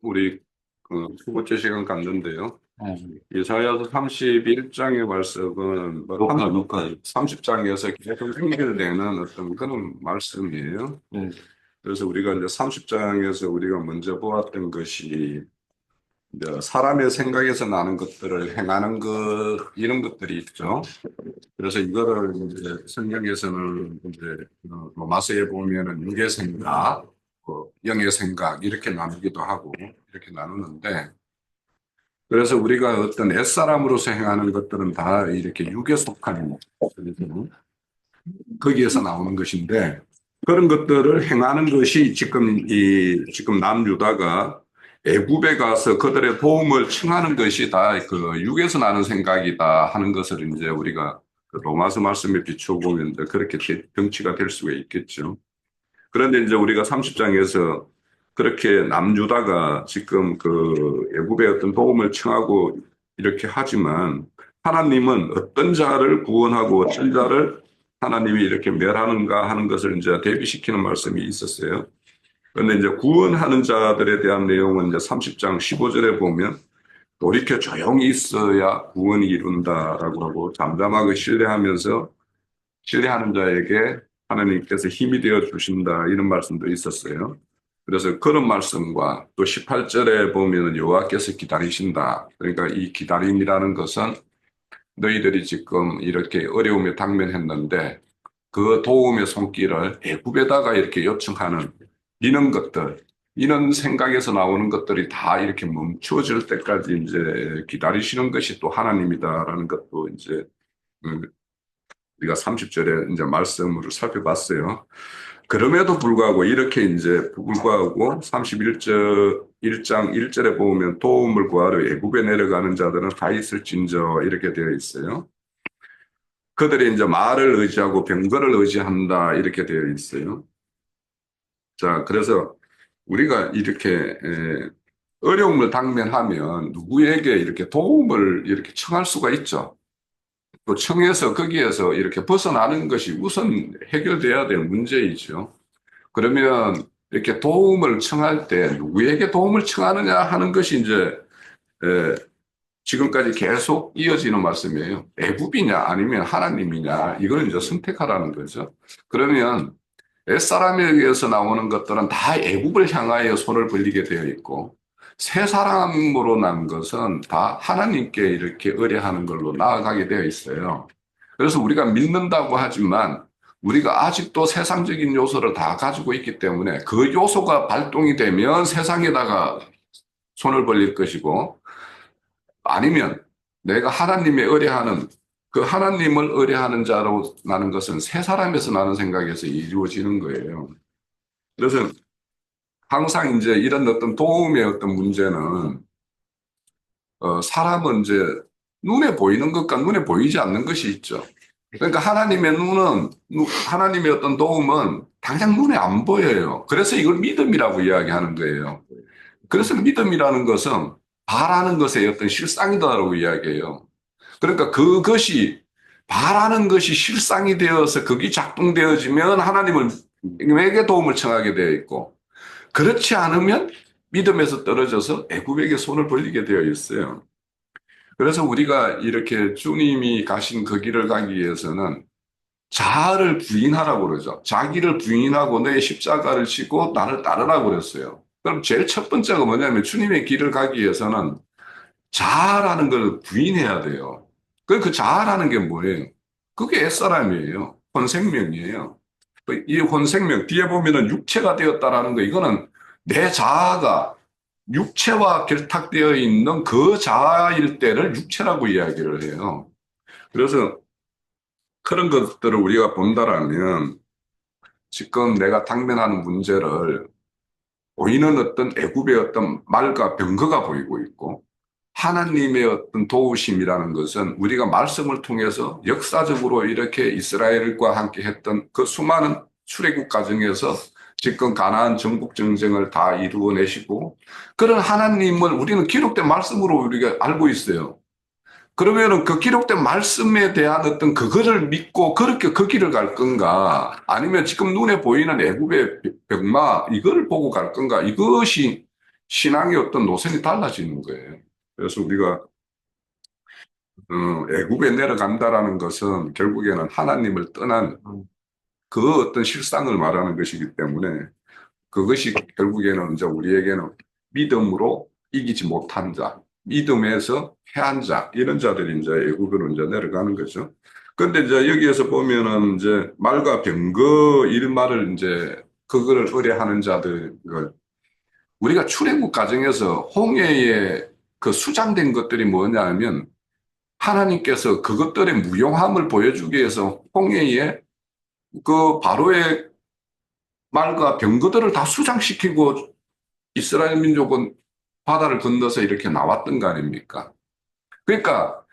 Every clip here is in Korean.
우리 두 번째 시간 갖는데요. 네. 이사야서 31장의 말씀은 뭐 녹화. 30장에서 계속 연결되는 어떤 그런 말씀이에요. 네. 그래서 우리가 이제 30장에서 우리가 먼저 보았던 것이 이제 사람의 생각에서 나는 것들을 행하는 것 이런 것들이 있죠. 그래서 이거를 이제 성경에서는 이제 로마서에 보면은 육의 생각, 영의 생각 이렇게 나누기도 하고 이렇게 나누는데, 그래서 우리가 어떤 옛사람으로서 행하는 것들은 다 이렇게 육에 속한 거기에서 나오는 것인데, 그런 것들을 행하는 것이 지금 남유다가 애굽에 가서 그들의 도움을 청하는 것이 다 그 육에서 나는 생각이다 하는 것을 이제 우리가 그 로마서 말씀에 비춰보면 이제 그렇게 정치가 될 수가 있겠죠. 그런데 이제 우리가 30장에서 그렇게 남유다가 지금 그 애굽의 어떤 도움을 청하고 이렇게 하지만, 하나님은 어떤 자를 구원하고 어떤 자를 하나님이 이렇게 멸하는가 하는 것을 이제 대비시키는 말씀이 있었어요. 그런데 이제 구원하는 자들에 대한 내용은 이제 30장 15절에 보면 돌이켜 조용히 있어야 구원이 이룬다라고 하고, 잠잠하고 신뢰하는 자에게 하나님께서 힘이 되어 주신다 이런 말씀도 있었어요. 그래서 그런 말씀과 또 18절에 보면 여호와께서 기다리신다. 그러니까 이 기다림이라는 것은 너희들이 지금 이렇게 어려움에 당면했는데 그 도움의 손길을 애굽에다가 이렇게 요청하는 이런 것들, 이런 생각에서 나오는 것들이 다 이렇게 멈추어질 때까지 이제 기다리시는 것이 또 하나님이다라는 것도 이제 음, 우리가 30절에 이제 말씀으로 살펴봤어요. 그럼에도 불구하고 이렇게 이제 불구하고 31장 1절에 보면 도움을 구하러 애굽에 내려가는 자들은 다 있을진저 이렇게 되어 있어요. 그들이 이제 말을 의지하고 병거를 의지한다 이렇게 되어 있어요. 자, 그래서 우리가 이렇게 어려움을 당면하면 누구에게 이렇게 도움을 이렇게 청할 수가 있죠. 또 청해서 거기에서 이렇게 벗어나는 것이 우선 해결돼야 될 문제이죠. 그러면 이렇게 도움을 청할 때 누구에게 도움을 청하느냐 하는 것이 이제 에, 지금까지 계속 이어지는 말씀이에요. 애굽이냐 아니면 하나님이냐 이걸 이제 선택하라는 거죠. 그러면 옛사람에게서 나오는 것들은 다 애굽을 향하여 손을 벌리게 되어 있고, 새 사람으로 난 것은 다 하나님께 이렇게 의뢰하는 걸로 나아가게 되어 있어요. 그래서 우리가 믿는다고 하지만 우리가 아직도 세상적인 요소를 다 가지고 있기 때문에 그 요소가 발동이 되면 세상에다가 손을 벌릴 것이고, 아니면 내가 하나님에 의뢰하는 그 하나님을 의뢰하는 자로 나는 것은 새 사람에서 나는 생각에서 이루어지는 거예요. 그래서 항상 이제 이런 어떤 도움의 어떤 문제는 사람은 이제 눈에 보이는 것과 눈에 보이지 않는 것이 있죠. 그러니까 하나님의 어떤 도움은 당장 눈에 안 보여요. 그래서 이걸 믿음이라고 이야기하는 거예요. 그래서 믿음이라는 것은 바라는 것의 어떤 실상이다라고 이야기해요. 그러니까 그것이 바라는 것이 실상이 되어서 그게 작동되어지면 하나님을 에게 도움을 청하게 되어 있고, 그렇지 않으면 믿음에서 떨어져서 애굽에게 손을 벌리게 되어 있어요. 그래서 우리가 이렇게 주님이 가신 그 길을 가기 위해서는 자아를 부인하라고 그러죠. 자기를 부인하고 내 십자가를 지고 나를 따르라고 그랬어요. 그럼 제일 첫 번째가 뭐냐면 주님의 길을 가기 위해서는 자아라는 걸 부인해야 돼요. 그 자아라는 게 뭐예요? 그게 옛사람이에요. 혼생명이에요. 이 혼생명, 뒤에 보면은 육체가 되었다라는 거, 이거는 내 자아가 육체와 결탁되어 있는 그 자아일 때를 육체라고 이야기를 해요. 그래서 그런 것들을 우리가 본다라면 지금 내가 당면하는 문제를 보이는 어떤 애굽의 어떤 말과 병거가 보이고 있고, 하나님의 어떤 도우심이라는 것은 우리가 말씀을 통해서 역사적으로 이렇게 이스라엘과 함께 했던 그 수많은 출애굽 과정에서 지금 가나안 정복 전쟁을 다 이루어내시고, 그런 하나님을 우리는 기록된 말씀으로 우리가 알고 있어요. 그러면은 그 기록된 말씀에 대한 어떤 그거를 믿고 그렇게 그 길을 갈 건가? 아니면 지금 눈에 보이는 애굽의 병마 이거를 보고 갈 건가? 이것이 신앙의 어떤 노선이 달라지는 거예요. 그래서 우리가 애굽에 내려간다라는 것은 결국에는 하나님을 떠난 그 어떤 실상을 말하는 것이기 때문에 그것이 결국에는 이제 우리에게는 믿음으로 이기지 못한 자, 믿음에서 패한 자, 이런 자들이 이제 애굽으로 이제 내려가는 거죠. 근데 이제 여기에서 보면은 이제 말과 병거 이 말을 이제 그거를 의뢰하는 자들, 우리가 출애굽 과정에서 홍해에 그 수장된 것들이 뭐냐면 하나님께서 그것들의 무용함을 보여주기 위해서 홍해에 그 바로의 말과 병거들을 다 수장시키고 이스라엘 민족은 바다를 건너서 이렇게 나왔던 거 아닙니까? 그러니까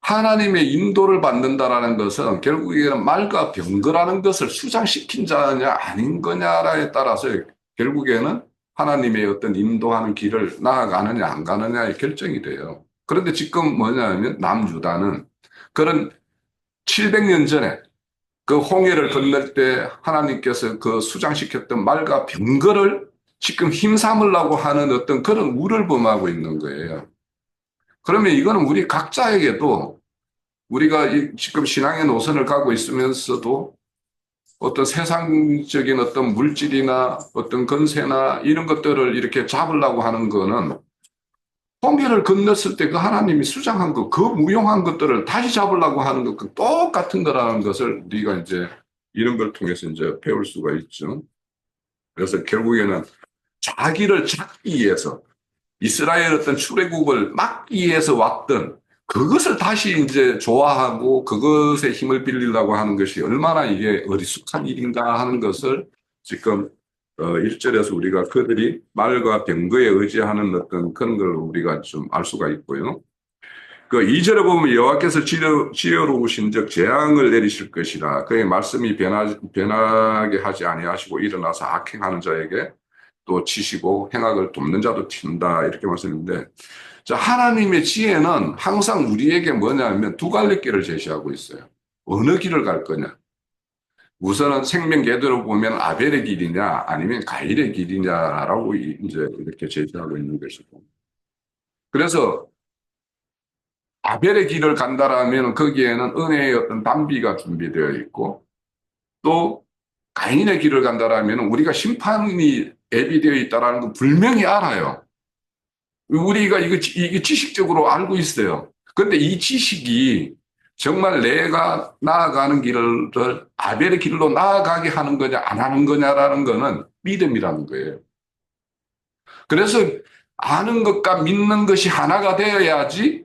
하나님의 인도를 받는다라는 것은 결국에는 말과 병거라는 것을 수장시킨 자냐 아닌 거냐에 따라서 결국에는 하나님의 어떤 인도하는 길을 나아가느냐 안 가느냐의 결정이 돼요. 그런데 지금 뭐냐면 남유다는 그런 700년 전에 그 홍해를 건널 때 하나님께서 그 수장시켰던 말과 병거를 지금 힘삼으려고 하는 어떤 그런 우를 범하고 있는 거예요. 그러면 이거는 우리 각자에게도 우리가 지금 신앙의 노선을 가고 있으면서도 어떤 세상적인 어떤 물질이나 어떤 건세나 이런 것들을 이렇게 잡으려고 하는 거는 홍해를 건넜을 때 그 하나님이 수장한 것, 그 무용한 것들을 다시 잡으려고 하는 것, 그 똑같은 거라는 것을 우리가 이제 이런 걸 통해서 이제 배울 수가 있죠. 그래서 결국에는 자기를 잡기 위해서 이스라엘 어떤 출애굽을 막기 위해서 왔던 그것을 다시 이제 좋아하고 그것에 힘을 빌리려고 하는 것이 얼마나 이게 어리숙한 일인가 하는 것을 지금 1절에서 우리가 그들이 말과 병거에 의지하는 어떤 그런 걸 우리가 좀 알 수가 있고요. 그 2절에 보면 여호와께서 지혜로우신 즉 재앙을 내리실 것이라 그의 말씀이 변하게 하지 아니하시고 일어나서 악행하는 자에게 또 치시고 행악을 돕는 자도 친다 이렇게 말씀했는데 자, 하나님의 지혜는 항상 우리에게 뭐냐면 두 갈래 길을 제시하고 있어요. 어느 길을 갈 거냐. 우선은 생명계도로 보면 아벨의 길이냐 아니면 가일의 길이냐라고 이제 이렇게 제시하고 있는 것이고. 그래서 아벨의 길을 간다라면 거기에는 은혜의 어떤 단비가 준비되어 있고 또 가인의 길을 간다라면 우리가 심판이 예비되어 있다라는 거 분명히 알아요. 우리가 이게 지식적으로 알고 있어요. 근데 이 지식이 정말 내가 나아가는 길을 아벨의 길로 나아가게 하는 거냐, 안 하는 거냐라는 거는 믿음이라는 거예요. 그래서 아는 것과 믿는 것이 하나가 되어야지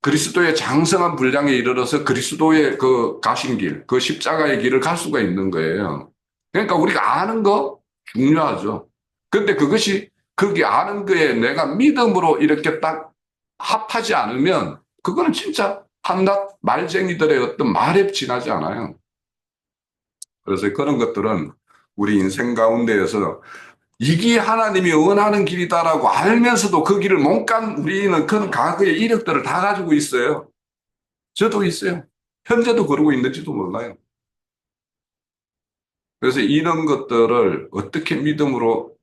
그리스도의 장성한 분량에 이르러서 그리스도의 그 가신 길, 그 십자가의 길을 갈 수가 있는 거예요. 그러니까 우리가 아는 거 중요하죠. 근데 그것이 거기 아는 거에 내가 믿음으로 이렇게 딱 합하지 않으면 그거는 진짜 한낱 말쟁이들의 어떤 말에 지나지 않아요. 그래서 그런 것들은 우리 인생 가운데에서 이게 하나님이 원하는 길이다라고 알면서도 그 길을 못 간 우리는 그런 과거의 이력들을 다 가지고 있어요. 저도 있어요. 현재도 그러고 있는지도 몰라요. 그래서 이런 것들을 어떻게 믿음으로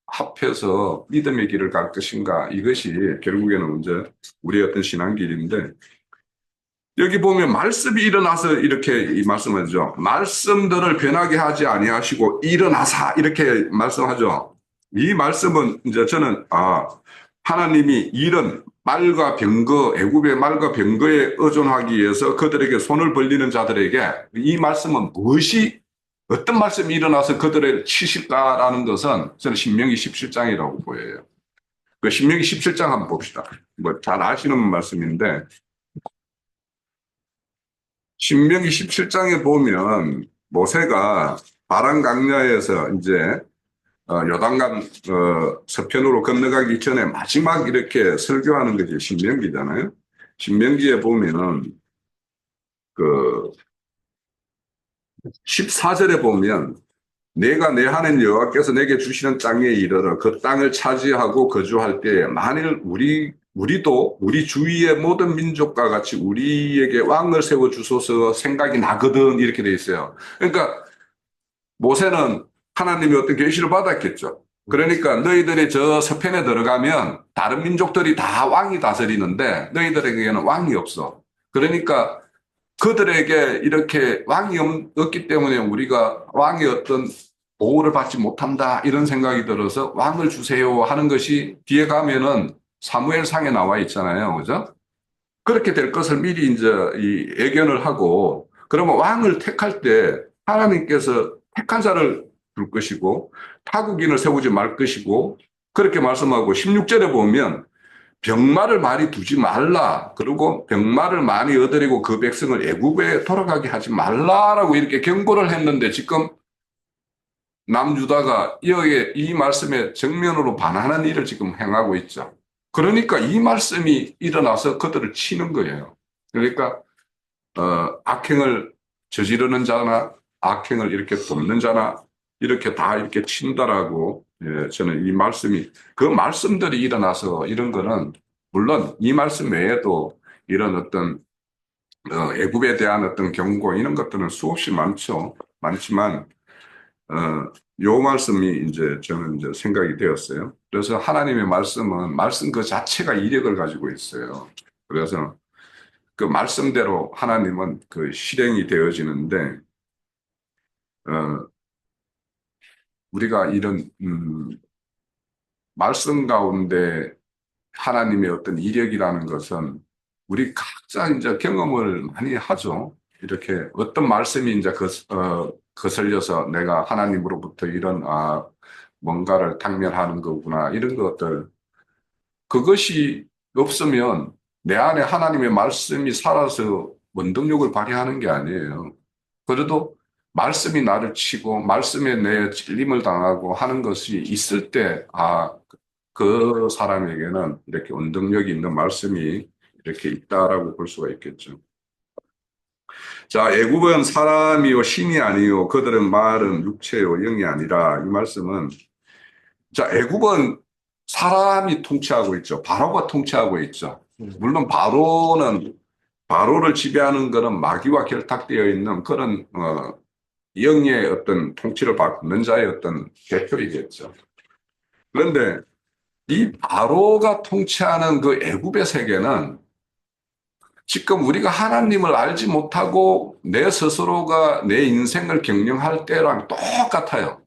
합해서 믿음의 길을 갈 것인가 이것이 결국에는 이제 우리의 어떤 신앙길인데 여기 보면 말씀이 일어나서 이렇게 이 말씀하죠. 말씀들을 변하게 하지 아니하시고 일어나사 이렇게 말씀하죠. 이 말씀은 이제 저는 하나님이 이런 말과 병거 애굽의 말과 병거에 의존하기 위해서 그들에게 손을 벌리는 자들에게 이 말씀은 무엇이 어떤 말씀이 일어나서 그들을 치실까라는 것은 저는 신명기 17장이라고 보여요. 그 신명기 17장 한번 봅시다. 뭐 잘 아시는 말씀인데 신명기 17장에 보면 모세가 바란 강야에서 이제 요단강 서편으로 건너가기 전에 마지막 이렇게 설교하는 것이 신명기잖아요. 신명기에 보면은 그 14절에 보면 내가 내 하나님 여호와께서 내게 주시는 땅에 이르러 그 땅을 차지하고 거주할 때에 만일 우리도 우리 주위의 모든 민족과 같이 우리에게 왕을 세워 주소서 생각이 나거든 이렇게 돼 있어요. 그러니까 모세는 하나님의 어떤 계시를 받았겠죠. 그러니까 너희들이 저 서편에 들어가면 다른 민족들이 다 왕이 다스리는데 너희들에게는 왕이 없어. 그러니까 그들에게 이렇게 왕이 없기 때문에 우리가 왕의 어떤 보호를 받지 못한다 이런 생각이 들어서 왕을 주세요 하는 것이 뒤에 가면은 사무엘상에 나와 있잖아요. 그죠? 그렇게 될 것을 미리 이제 이 예견을 하고 그러면 왕을 택할 때 하나님께서 택한 자를 둘 것이고 타국인을 세우지 말 것이고 그렇게 말씀하고 16절에 보면 병마를 많이 두지 말라. 그리고 병마를 많이 얻으리고 그 백성을 애굽에 돌아가게 하지 말라라고 이렇게 경고를 했는데 지금 남유다가 여기에 이 말씀에 정면으로 반하는 일을 지금 행하고 있죠. 그러니까 이 말씀이 일어나서 그들을 치는 거예요. 그러니까 악행을 저지르는 자나 악행을 이렇게 돕는 자나 이렇게 다 이렇게 친다라고 예, 저는 이 말씀이 그 말씀들이 일어나서 이런 거는 물론 이 말씀 외에도 이런 어떤 애굽에 대한 어떤 경고 이런 것들은 수없이 많죠. 많지만 요 말씀이 이제 저는 이제 생각이 되었어요. 그래서 하나님의 말씀은 말씀 그 자체가 이력을 가지고 있어요. 그래서 그 말씀대로 하나님은 그 실행이 되어지는데, 어, 우리가 이런, 말씀 가운데 하나님의 어떤 이력이라는 것은 우리 각자 이제 경험을 많이 하죠. 이렇게 어떤 말씀이 이제 거슬려서 내가 하나님으로부터 이런, 뭔가를 당면하는 거구나. 이런 것들. 그것이 없으면 내 안에 하나님의 말씀이 살아서 원동력을 발휘하는 게 아니에요. 그래도 말씀이 나를 치고 말씀에 내 찔림을 당하고 하는 것이 있을 때, 그 사람에게는 이렇게 원동력이 있는 말씀이 이렇게 있다라고 볼 수가 있겠죠. 자, 애굽은 사람이요 신이 아니요 그들은 말은 육체요 영이 아니라 이 말씀은 자, 애굽은 사람이 통치하고 있죠. 바로가 통치하고 있죠. 물론 바로를 지배하는 것은 마귀와 결탁되어 있는 그런 영의 어떤 통치를 받는 자의 어떤 대표이겠죠. 그런데 이 바로가 통치하는 그 애굽의 세계는 지금 우리가 하나님을 알지 못하고 내 스스로가 내 인생을 경영할 때랑 똑같아요.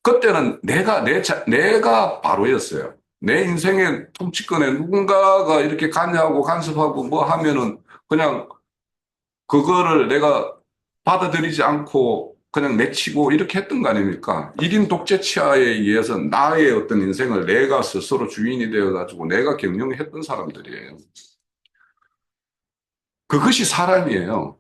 그때는 내가 바로였어요. 내 인생의 통치권에 누군가가 이렇게 관여하고 간섭하고 뭐 하면은 그냥 그거를 내가 받아들이지 않고 그냥 내치고 이렇게 했던 거 아닙니까? 1인 독재치하에 의해서 나의 어떤 인생을 내가 스스로 주인이 되어가지고 내가 경영했던 사람들이에요. 그것이 사람이에요.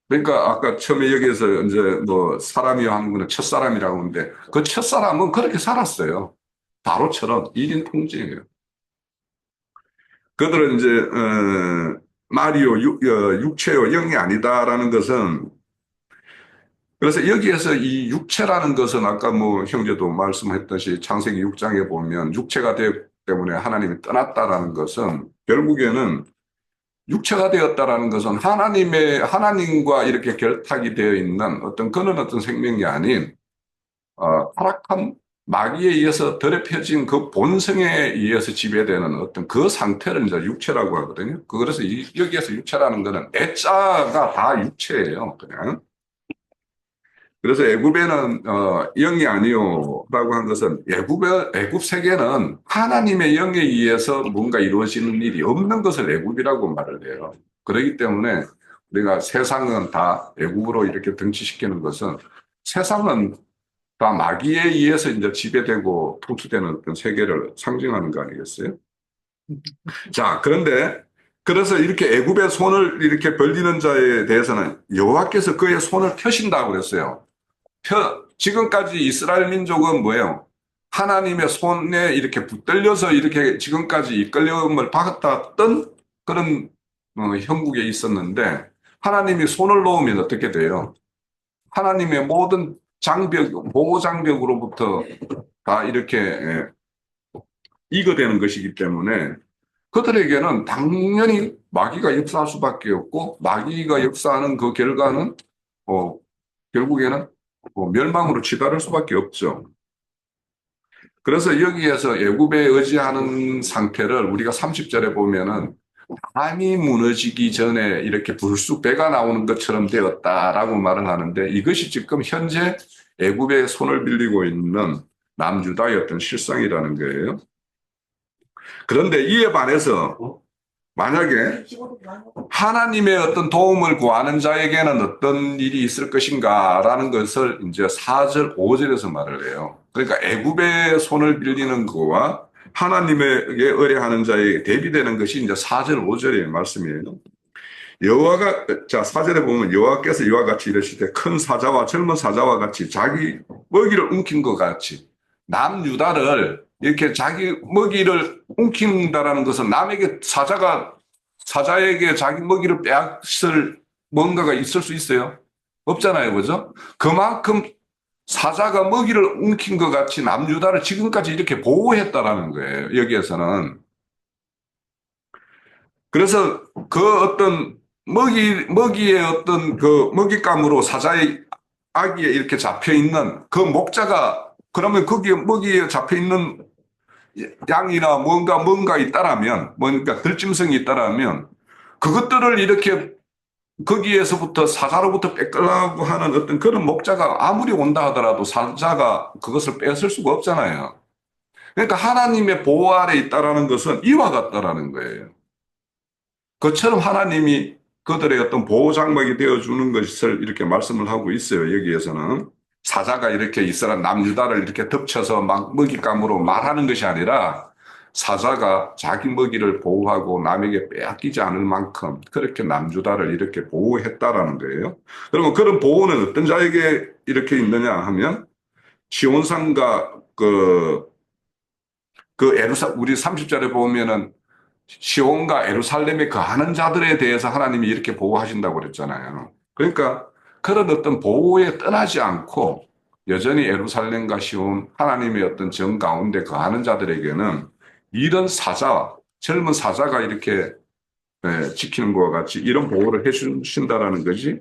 그러니까 아까 처음에 여기에서 이제 뭐 사람이요 하는 거는 첫사람이라고 하는데 그 첫사람은 그렇게 살았어요. 바로처럼 1인 통제예요. 그들은 이제 말이요 육체요 영이 아니다라는 것은 그래서 여기에서 이 육체라는 것은 아까 뭐 형제도 말씀했듯이 창세기 6장에 보면 육체가 되었기 때문에 하나님이 떠났다라는 것은 결국에는 육체가 되었다라는 것은 하나님과 이렇게 결탁이 되어 있는 어떤 그런 어떤 생명이 아닌 타락한 마귀에 의해서 더럽혀진 그 본성에 의해서 지배되는 어떤 그 상태를 이제 육체라고 하거든요. 그래서 여기에서 육체라는 거는 애자가 다 육체예요, 그냥. 그래서 애굽에는 영이 아니요라고 한 것은 애굽 세계는 하나님의 영에 의해서 뭔가 이루어지는 일이 없는 것을 애굽이라고 말을 해요. 그렇기 때문에 우리가 세상은 다 애굽으로 이렇게 등치시키는 것은 세상은 다 마귀에 의해서 이제 지배되고 통치되는 어떤 세계를 상징하는 거 아니겠어요? 자, 그런데 그래서 이렇게 애굽의 손을 이렇게 벌리는 자에 대해서는 여호와께서 그의 손을 펴신다고 그랬어요. 지금까지 이스라엘 민족은 뭐예요? 하나님의 손에 이렇게 붙들려서 이렇게 지금까지 이끌림을 받았던 그런 형국에 있었는데 하나님이 손을 놓으면 어떻게 돼요? 하나님의 모든 보호 장벽으로부터 다 이렇게 이거되는 것이기 때문에 그들에게는 당연히 마귀가 역사할 수밖에 없고 마귀가 역사하는 그 결과는 결국에는 멸망으로 치달을 수밖에 없죠. 그래서 여기에서 애굽에 의지하는 상태를 우리가 30절에 보면은 밤이 무너지기 전에 이렇게 불쑥 배가 나오는 것처럼 되었다라고 말을 하는데 이것이 지금 현재 애굽의 손을 빌리고 있는 남유다의 어떤 실상이라는 거예요. 그런데 이에 반해서 만약에 하나님의 어떤 도움을 구하는 자에게는 어떤 일이 있을 것인가라는 것을 이제 4절, 5절에서 말을 해요. 그러니까 애굽의 손을 빌리는 거와 하나님에게 의뢰하는 자에게 대비되는 것이 이제 4절, 5절의 말씀이에요. 여호와가 자 4절에 보면 여호와께서 이와 같이 이르시되 큰 사자와 젊은 사자와 같이 자기 먹이를 움킨 것 같이 남유다를 이렇게 자기 먹이를 움킨다라는 것은 남에게 사자에게 자기 먹이를 빼앗을 뭔가가 있을 수 있어요? 없잖아요, 그죠? 그만큼 사자가 먹이를 움킨 것 같이 남유다를 지금까지 이렇게 보호했다라는 거예요, 여기에서는. 그래서 그 어떤 먹이의 어떤 그 먹잇감으로 사자의 아기에 이렇게 잡혀 있는 그 목자가 그러면 거기에 먹이에 잡혀 있는 양이나 뭔가 있다라면 뭔가 들짐승이 있다라면 그것들을 이렇게 거기에서부터 사자로부터 뺏으려고 하는 어떤 그런 목자가 아무리 온다 하더라도 사자가 그것을 뺏을 수가 없잖아요. 그러니까 하나님의 보호 아래 있다라는 것은 이와 같다라는 거예요. 그처럼 하나님이 그들의 어떤 보호장막이 되어주는 것을 이렇게 말씀을 하고 있어요. 여기에서는. 사자가 이렇게 이스라엘 남유다를 이렇게 덮쳐서 막 먹잇감으로 말하는 것이 아니라 사자가 자기 먹이를 보호하고 남에게 빼앗기지 않을 만큼 그렇게 남유다를 이렇게 보호했다라는 거예요. 그러면 그런 보호는 어떤 자에게 이렇게 있느냐 하면 시온산과 우리 30절에 보면은 시온과 에루살렘에 거하는 자들에 대해서 하나님이 이렇게 보호하신다고 그랬잖아요. 그러니까 그런 어떤 보호에 떠나지 않고 여전히 에루살렘과 시온 하나님의 어떤 정 가운데 거하는 자들에게는 이런 젊은 사자가 이렇게 지키는 것과 같이 이런 보호를 해주신다라는 것이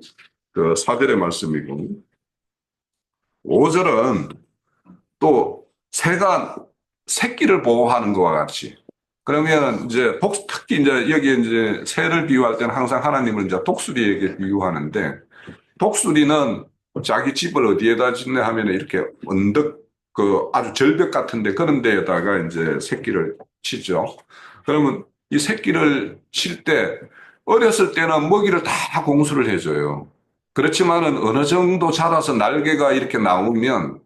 그 4절의 말씀이고 5절은 또 새가 새끼를 보호하는 것과 같이 그러면 이제 특히 이제 여기 이제 새를 비유할 때는 항상 하나님을 이제 독수리에게 비유하는데 독수리는 자기 집을 어디에다 짓냐 하면 이렇게 언덕 그 아주 절벽 같은데 그런 데에다가 이제 새끼를 치죠. 그러면 이 새끼를 칠 때 어렸을 때는 먹이를 다 공수를 해줘요. 그렇지만은 어느 정도 자라서 날개가 이렇게 나오면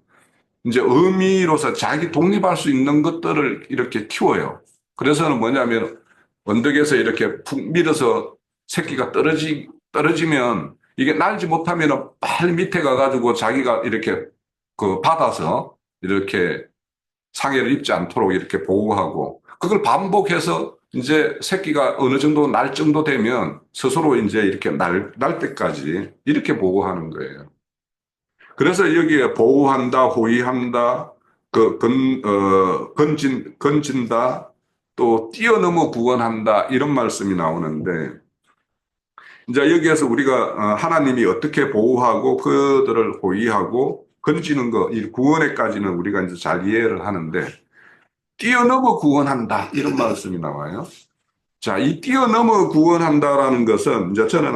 이제 의미로서 자기 독립할 수 있는 것들을 이렇게 키워요. 그래서는 뭐냐면 언덕에서 이렇게 푹 밀어서 새끼가 떨어지면 이게 날지 못하면 빨리 밑에 가가지고 자기가 이렇게 그 받아서 이렇게 상해를 입지 않도록 이렇게 보호하고 그걸 반복해서 이제 새끼가 어느 정도 날 정도 되면 스스로 이제 이렇게 날 때까지 이렇게 보호하는 거예요. 그래서 여기에 보호한다, 호위한다, 건진다, 또 뛰어넘어 구원한다, 이런 말씀이 나오는데, 이제 여기에서 우리가 하나님이 어떻게 보호하고 그들을 호위하고 건지는 거, 이 구원에까지는 우리가 이제 잘 이해를 하는데, 뛰어넘어 구원한다, 이런 말씀이 나와요. 자, 이 뛰어넘어 구원한다라는 것은 이제 저는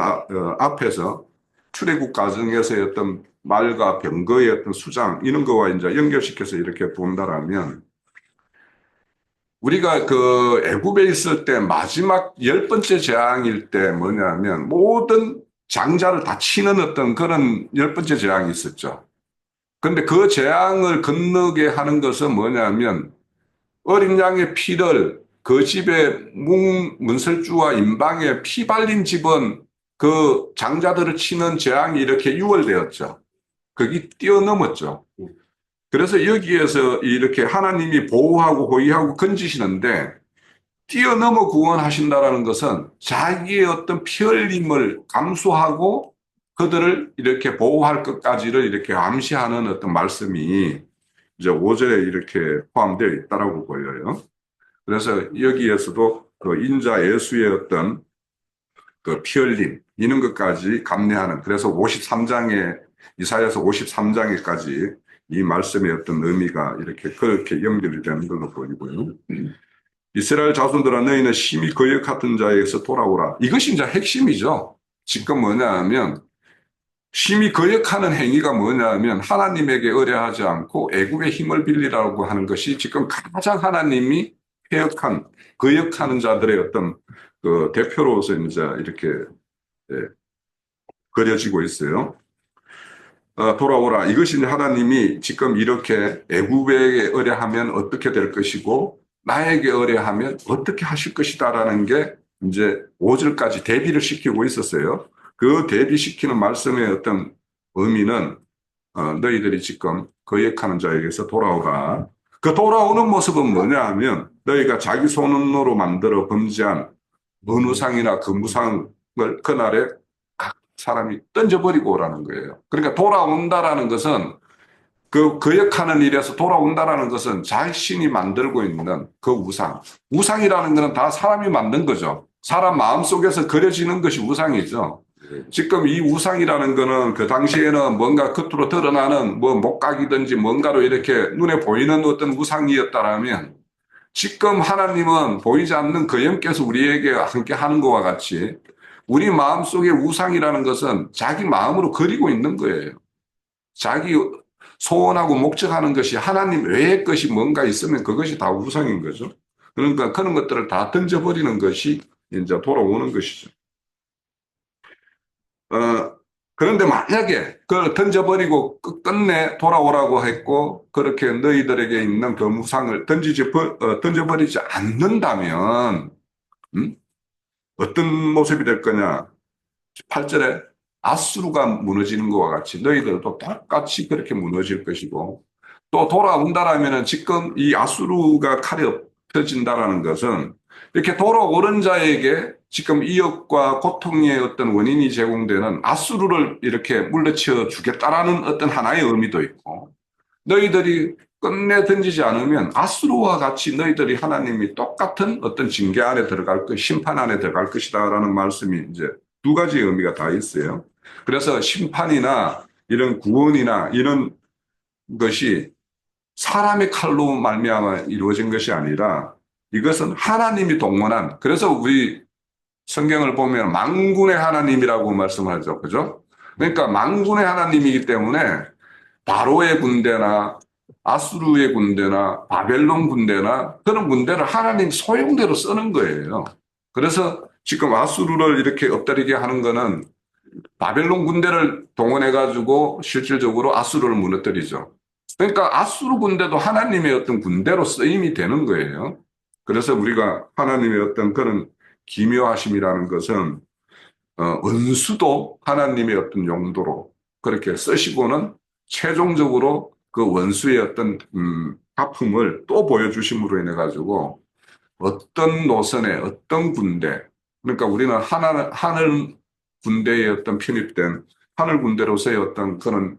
앞에서 출애굽 과정에서의 어떤 말과 병거의 어떤 수장 이런 거와 이제 연결시켜서 이렇게 본다라면 우리가 그 애굽에 있을 때 마지막 10번째 재앙일 때 뭐냐면 모든 장자를 다 치는 어떤 그런 10번째 재앙이 있었죠. 근데 그 재앙을 건너게 하는 것은 뭐냐면 어린 양의 피를 그 집의 문설주와 임방에 피 발린 집은 그 장자들을 치는 재앙이 이렇게 유월되었죠. 그게 뛰어넘었죠. 그래서 여기에서 이렇게 하나님이 보호하고 호위하고 건지시는데 뛰어넘어 구원하신다라는 것은 자기의 어떤 피 흘림을 감수하고 그들을 이렇게 보호할 것까지를 이렇게 암시하는 어떤 말씀이 이제 5절에 이렇게 포함되어 있다라고 보여요. 그래서 여기에서도 그 인자 예수의 어떤 그 피 흘림 이런 것까지 감내하는 그래서 53장에 이사야서 53장에까지 이 말씀의 어떤 의미가 이렇게 그렇게 연결이 되는 걸로 보이고요. 이스라엘 자손들아 너희는 심히 거역하던 자에게서 돌아오라. 이것이 이제 핵심이죠. 지금 뭐냐 하면 심히 거역하는 행위가 뭐냐 하면 하나님에게 의뢰하지 않고 애굽의 힘을 빌리라고 하는 것이 지금 가장 하나님이 폐역한 거역하는 자들의 어떤 그 대표로서 이제 이렇게 예, 그려지고 있어요. 돌아오라. 이것이 이제 하나님이 지금 이렇게 애굽에게 의뢰하면 어떻게 될 것이고 나에게 의뢰하면 어떻게 하실 것이다라는 게 이제 5절까지 대비를 시키고 있었어요. 그 대비시키는 말씀의 어떤 의미는 너희들이 지금 거역하는 자에게서 돌아오라. 그 돌아오는 모습은 뭐냐 하면 너희가 자기 손으로 만들어 범죄한 은우상이나 금우상을 그날에 각 사람이 던져버리고 오라는 거예요. 그러니까 돌아온다라는 것은 그 거역하는 일에서 돌아온다라는 것은 자신이 만들고 있는 그 우상. 우상이라는 것은 다 사람이 만든 거죠. 사람 마음속에서 그려지는 것이 우상이죠. 지금 이 우상이라는 거는 그 당시에는 뭔가 겉으로 드러나는 뭐 목각이든지 뭔가로 이렇게 눈에 보이는 어떤 우상이었다라면 지금 하나님은 보이지 않는 그 영께서 우리에게 함께 하는 것과 같이 우리 마음속에 우상이라는 것은 자기 마음으로 그리고 있는 거예요. 자기 소원하고 목적하는 것이 하나님 외의 것이 뭔가 있으면 그것이 다 우상인 거죠. 그러니까 그런 것들을 다 던져버리는 것이 이제 돌아오는 것이죠. 그런데 만약에 그걸 던져버리고 끝내 돌아오라고 했고 그렇게 너희들에게 있는 그 무상을 던져버리지 않는다면 어떤 모습이 될 거냐? 8절에 아수르가 무너지는 것과 같이 너희들도 똑같이 그렇게 무너질 것이고 또 돌아온다라면 지금 이 아수르가 칼이 엎혀진다라는 것은 이렇게 돌아오는 자에게 지금 이역과 고통의 어떤 원인이 제공되는 아수르를 이렇게 물리쳐 주겠다라는 어떤 하나의 의미도 있고 너희들이 끝내 던지지 않으면 아수르와 같이 너희들이 하나님이 똑같은 어떤 징계 안에 들어갈 것, 심판 안에 들어갈 것이다라는 말씀이 이제 두 가지 의미가 다 있어요. 그래서 심판이나 이런 구원이나 이런 것이 사람의 칼로 말미암아 이루어진 것이 아니라 이것은 하나님이 동원한 그래서 우리 성경을 보면 만군의 하나님이라고 말씀하죠. 그죠? 그러니까 만군의 하나님이기 때문에 바로의 군대나 아수르의 군대나 바벨론 군대나 그런 군대를 하나님 소용대로 쓰는 거예요. 그래서 지금 아수르를 이렇게 엎드리게 하는 거는 바벨론 군대를 동원해가지고 실질적으로 아수르를 무너뜨리죠. 그러니까 아수르 군대도 하나님의 어떤 군대로 쓰임이 되는 거예요. 그래서 우리가 하나님의 어떤 그런 기묘하심이라는 것은 원수도 하나님의 어떤 용도로 그렇게 쓰시고는 최종적으로 그 원수의 어떤 아픔을 또 보여주심으로 인해 가지고 어떤 노선에 어떤 군대 그러니까 우리는 하늘 군대에 어떤 편입된 하늘 군대로서의 어떤 그런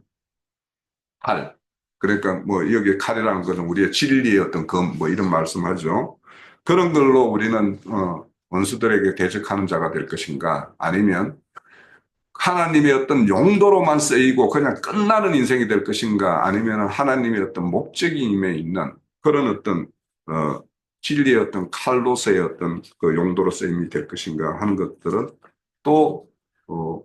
칼 그러니까 뭐 여기 칼이라는 것은 우리의 진리의 어떤 검 뭐 이런 말씀하죠. 그런 걸로 우리는 원수들에게 대적하는 자가 될 것인가 아니면 하나님의 어떤 용도로만 쓰이고 그냥 끝나는 인생이 될 것인가 아니면 하나님의 어떤 목적임에 있는 그런 어떤 진리의 어떤 칼로서의 어떤 그 용도로 쓰임이 될 것인가 하는 것들은 또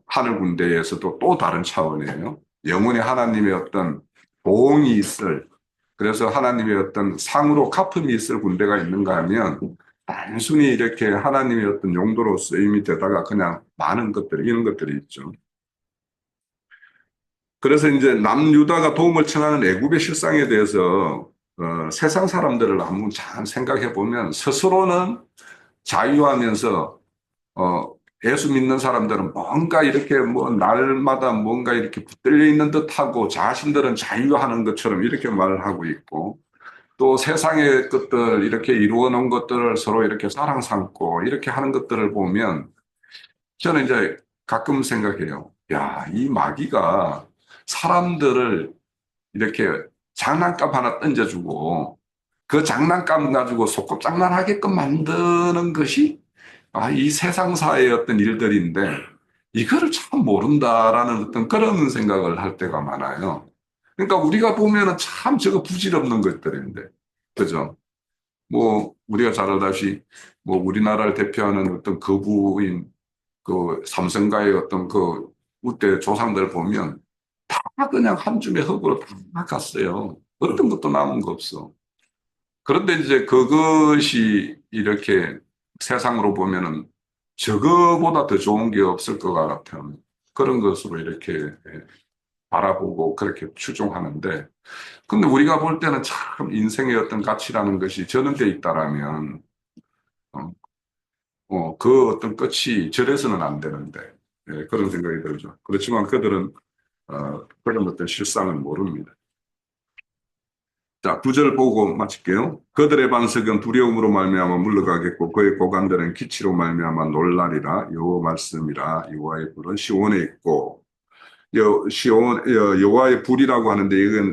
하늘 군대에서도 또 다른 차원이에요. 영원히 하나님의 어떤 보응이 있을 그래서 하나님의 어떤 상으로 갚음이 있을 군대가 있는가 하면 단순히 이렇게 하나님의 어떤 용도로 쓰임이 되다가 그냥 많은 것들, 이런 것들이 있죠. 그래서 이제 남유다가 도움을 청하는 애굽의 실상에 대해서 세상 사람들을 한번 잘 생각해 보면 스스로는 자유하면서 예수 믿는 사람들은 뭔가 이렇게 뭐 날마다 뭔가 이렇게 붙들려 있는 듯하고 자신들은 자유하는 것처럼 이렇게 말을 하고 있고 또 세상의 것들 이렇게 이루어 놓은 것들을 서로 이렇게 사랑 삼고 이렇게 하는 것들을 보면 저는 이제 가끔 생각해요. 야, 이 마귀가 사람들을 이렇게 장난감 하나 던져주고 그 장난감 가지고 소꿉장난하게끔 만드는 것이 이 세상사의 어떤 일들인데 이거를 참 모른다라는 어떤 그런 생각을 할 때가 많아요. 그러니까 우리가 보면은 참 저거 부질없는 것들인데, 그죠? 뭐 우리가 잘 알다시피 뭐 우리나라를 대표하는 어떤 거부인 그 삼성가의 어떤 그 우대 조상들 보면 다 그냥 한 줌의 흙으로 다 갔어요. 어떤 것도 남은 거 없어. 그런데 이제 그것이 이렇게 세상으로 보면은 저거보다 더 좋은 게 없을 것 같은 그런 것으로 이렇게 바라보고 그렇게 추종하는데, 근데 우리가 볼 때는 참 인생의 어떤 가치라는 것이 전환되어 있다라면, 어, 그 어떤 끝이 저래서는 안 되는데, 그런 생각이 들죠. 그렇지만 그들은, 그런 어떤 실상을 모릅니다. 자, 9절 보고 마칠게요. 그들의 반석은 두려움으로 말미암아 물러가겠고 그의 고관들은 기치로 말미암아 놀라리라. 여호와 말씀이라. 여호와의 불은 시온에 있고 여호와의 불이라고 하는데 이건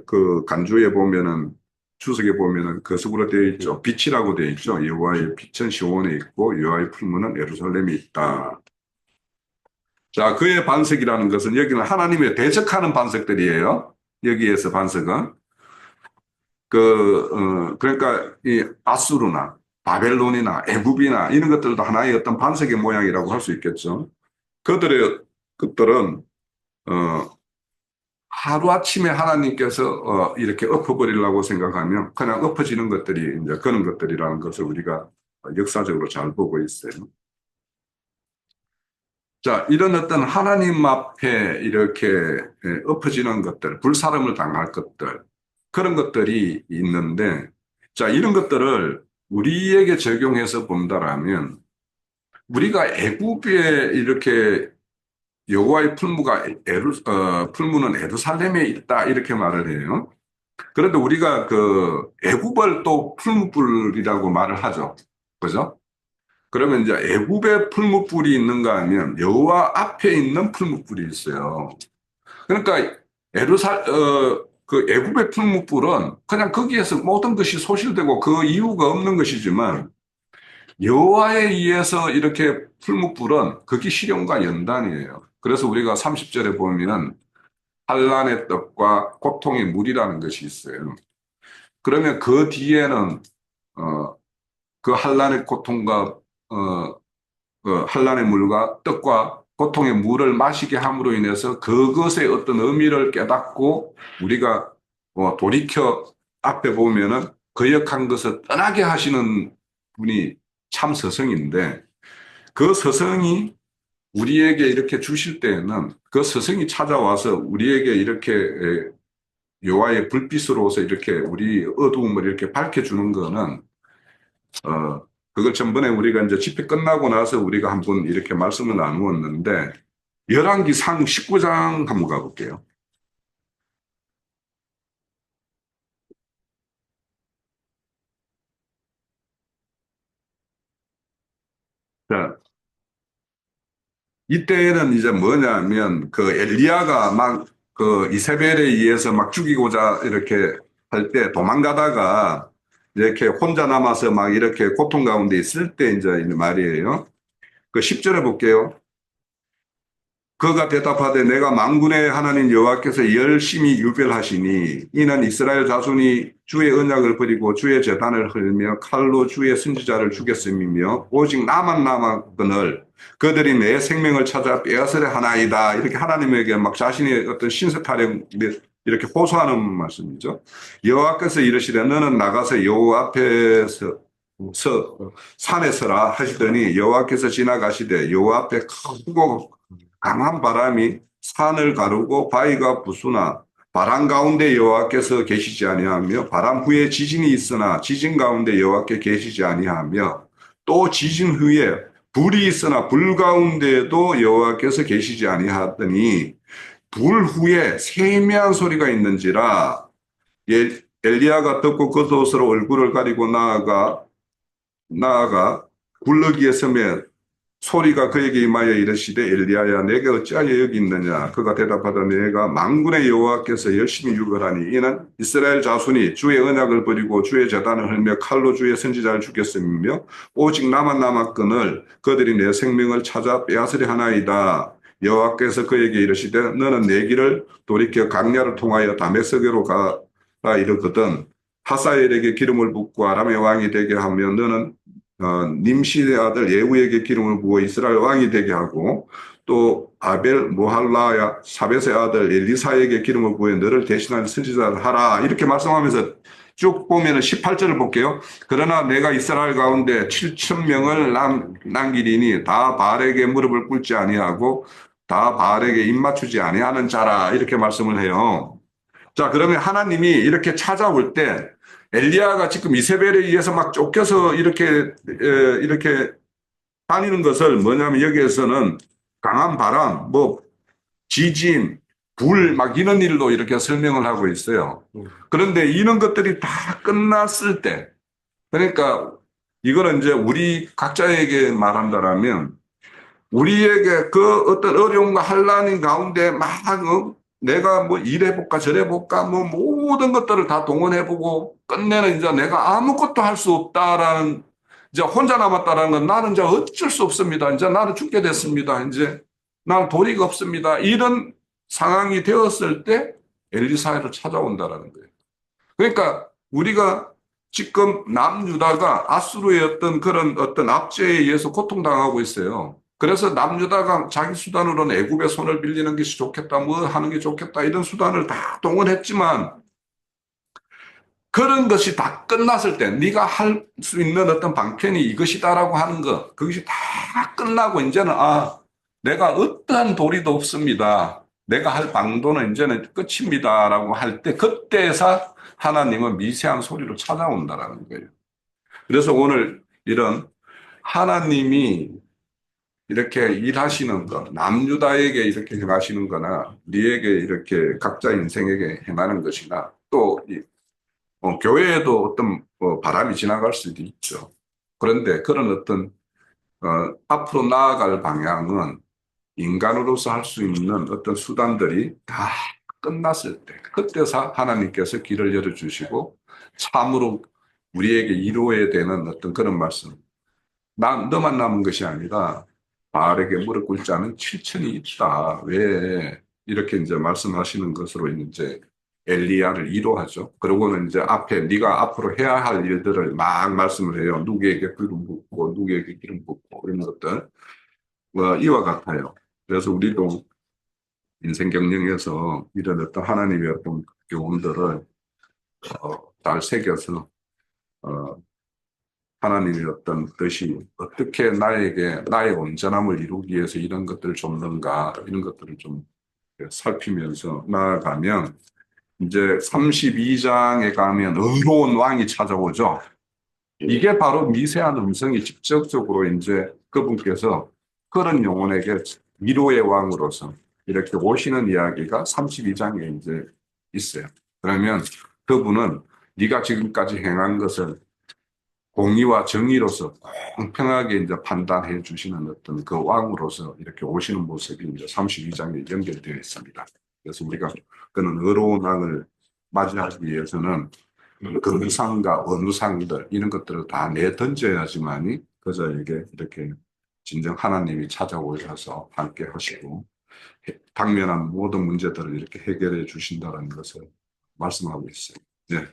그 간주에 보면은 주석에 보면은 거석으로 되어 있죠. 빛이라고 되어 있죠. 여호와의 빛은 시온에 있고 여호와의 풀무는 예루살렘에 있다. 자, 그의 반석이라는 것은 여기는 하나님의 대적하는 반석들이에요. 여기에서 반석은 그러니까 이 아수르나 바벨론이나 애굽이나 이런 것들도 하나의 어떤 반석의 모양이라고 할 수 있겠죠. 그들의 것들은 어, 하루아침에 하나님께서 이렇게 엎어버리려고 생각하면 그냥 엎어지는 것들이 이제 그런 것들이라는 것을 우리가 역사적으로 잘 보고 있어요. 자, 이런 어떤 하나님 앞에 이렇게 엎어지는 것들, 불사름을 당할 것들, 그런 것들이 있는데, 자, 이런 것들을 우리에게 적용해서 본다라면, 우리가 애굽에 이렇게 여호와의 풀무는 에루살렘에 있다 이렇게 말을 해요. 그런데 우리가 그 애굽을 또 풀무불이라고 말을 하죠. 그죠? 그러면 이제 애굽에 풀무불이 있는가 하면 여호와 앞에 있는 풀무불이 있어요. 그러니까 그 애굽의 풀무불은 그냥 거기에서 모든 것이 소실되고 그 이유가 없는 것이지만 여호와에 의해서 이렇게 풀무불은 그게 시련과 연단이에요. 그래서 우리가 30절에 보면 환란의 떡과 고통의 물이라는 것이 있어요. 그러면 그 뒤에는 어, 그 환란의 고통과 그 환란의 물과 떡과 고통의 물을 마시게 함으로 인해서 그것의 어떤 의미를 깨닫고 우리가 돌이켜 앞에 보면은 거역한 것을 떠나게 하시는 분이 참 스승인데, 그 스승이 우리에게 이렇게 주실 때에는 그 스승이 찾아와서 우리에게 이렇게 여호와의 불빛으로서 이렇게 우리 어두움을 이렇게 밝혀주는 거는 그걸 전번에 우리가 이제 집회 끝나고 나서 우리가 한번 이렇게 말씀을 나누었는데, 열왕기상 19장 한번 가볼게요. 자, 이때에는 이제 뭐냐면 그 엘리야가 막 그 이세벨에 의해서 막 죽이고자 이렇게 할 때 도망가다가 이렇게 혼자 남아서 막 이렇게 고통 가운데 있을 때 이제 말이에요. 그 10절에 볼게요. 그가 대답하되 내가 만군의 하나님 여호와께서 열심히 유별하시니 이는 이스라엘 자손이 주의 언약을 버리고 주의 제단을 흘며 칼로 주의 선지자를 죽였음이며 오직 나만 남았거늘 그들이 내 생명을 찾아 빼앗으려 하나이다. 이렇게 하나님에게 막 자신의 어떤 신세 타령 이렇게 호소하는 말씀이죠. 여호와께서 이르시되 너는 나가서 여호와 앞에서 산에 서라 하시더니 여호와께서 지나가시되 여호와 앞에 크고 강한 바람이 산을 가르고 바위가 부수나 바람 가운데 여호와께서 계시지 아니하며 바람 후에 지진이 있으나 지진 가운데 여호와께 계시지 아니하며 또 지진 후에 불이 있으나 불 가운데도 여호와께서 계시지 아니하더니 불 후에 세미한 소리가 있는지라. 엘리야가 듣고 겉옷으로 얼굴을 가리고 나아가 굴러기에 서매 소리가 그에게 임하여 이르시되 엘리야야 내게 어찌하여 여기 있느냐. 그가 대답하되 내가 만군의 여호와께서 열심히 유별하니 이는 이스라엘 자손이 주의 언약을 버리고 주의 제단을 헐며 칼로 주의 선지자를 죽였음이며 오직 나만 남았거늘 그들이 내 생명을 찾아 빼앗으려 하나이다. 여호와께서 그에게 이르시되 너는 내 길을 돌이켜 강야를 통하여 다메섹으로 가라 이르거든 하사엘에게 기름을 붓고 아람의 왕이 되게 하며 너는 님시의 아들 예후에게 기름을 부어 이스라엘 왕이 되게 하고 또 아벨 모할라야 사벳의 아들 엘리사에게 기름을 부어 너를 대신하는 선지자를 하라 이렇게 말씀하면서 쭉 보면은 18절을 볼게요. 그러나 내가 이스라엘 가운데 7천 명을 남기리니 다 바알에게 무릎을 꿇지 아니하고 다 바알에게 입맞추지 아니하는 자라 이렇게 말씀을 해요. 자, 그러면 하나님이 이렇게 찾아올 때 엘리야가 지금 이세벨에 의해서 막 쫓겨서 이렇게 다니는 것을 뭐냐면 여기에서는 강한 바람, 뭐 지진, 불, 막 이런 일로 이렇게 설명을 하고 있어요. 그런데 이런 것들이 다 끝났을 때, 그러니까 이거는 이제 우리 각자에게 말한다라면 우리에게 그 어떤 어려움과 환란인 가운데 막 내가 뭐 이래볼까 저래볼까 뭐 모든 것들을 다 동원해보고 끝내는 이제 내가 아무것도 할 수 없다라는 이제 혼자 남았다라는 건 나는 이제 어쩔 수 없습니다. 이제 나는 죽게 됐습니다. 이제 나는 도리가 없습니다. 이런 상황이 되었을 때 엘리사를 찾아온다라는 거예요. 그러니까 우리가 지금 남유다가 아수르의 어떤 그런 어떤 압제에 의해서 고통당하고 있어요. 그래서 남유다가 자기 수단으로는 애굽의 손을 빌리는 것이 좋겠다, 뭐 하는 게 좋겠다, 이런 수단을 다 동원했지만 그런 것이 다 끝났을 때 네가 할 수 있는 어떤 방편이 이것이다라고 하는 것, 그것이 다 끝나고 이제는 내가 어떠한 도리도 없습니다. 내가 할 방도는 이제는 끝입니다라고 할 때 그때에서 하나님은 미세한 소리로 찾아온다라는 거예요. 그래서 오늘 이런 하나님이 이렇게 일하시는 것, 남유다에게 이렇게 행하시는 거나 네에게 이렇게 각자 인생에게 행하는 것이나 또 교회에도 어떤 바람이 지나갈 수도 있죠. 그런데 그런 어떤 앞으로 나아갈 방향은 인간으로서 할 수 있는 어떤 수단들이 다 끝났을 때 그때서 하나님께서 길을 열어주시고 참으로 우리에게 이루어야 되는 어떤 그런 말씀. 너만 남은 것이 아니라 바알에게 무릎 꿇지 않은 7천이 있다. 왜 이렇게 이제 말씀하시는 것으로 이제 엘리야를 위로하죠. 그러고는 이제 앞에 네가 앞으로 해야 할 일들을 막 말씀을 해요. 누구에게 기름 붓고 누구에게 기름 붓고 이런 것들 이와 같아요. 그래서 우리도 인생 경영에서 이런 어떤 하나님의 어떤 교훈들을 잘 새겨서 하나님의 어떤 뜻이 어떻게 나의 온전함을 이루기 위해서 이런 것들을 줬는가 이런 것들을 좀 살피면서 나아가면 이제 32장에 가면 의로운 왕이 찾아오죠. 이게 바로 미세한 음성이 직접적으로 이제 그분께서 그런 영혼에게 위로의 왕으로서 이렇게 오시는 이야기가 32장에 이제 있어요. 그러면 그분은 네가 지금까지 행한 것을 공의와 정의로서 공평하게 이제 판단해 주시는 어떤 그 왕으로서 이렇게 오시는 모습이 이제 32장에 연결되어 있습니다. 그래서 우리가 그는 의로운 왕을 맞이하기 위해서는 그 상과 어느 상들 이런 것들을 다 내던져야지만이 그저에게 이렇게 진정 하나님이 찾아오셔서 함께 하시고 당면한 모든 문제들을 이렇게 해결해 주신다는 것을 말씀하고 있어요. 네.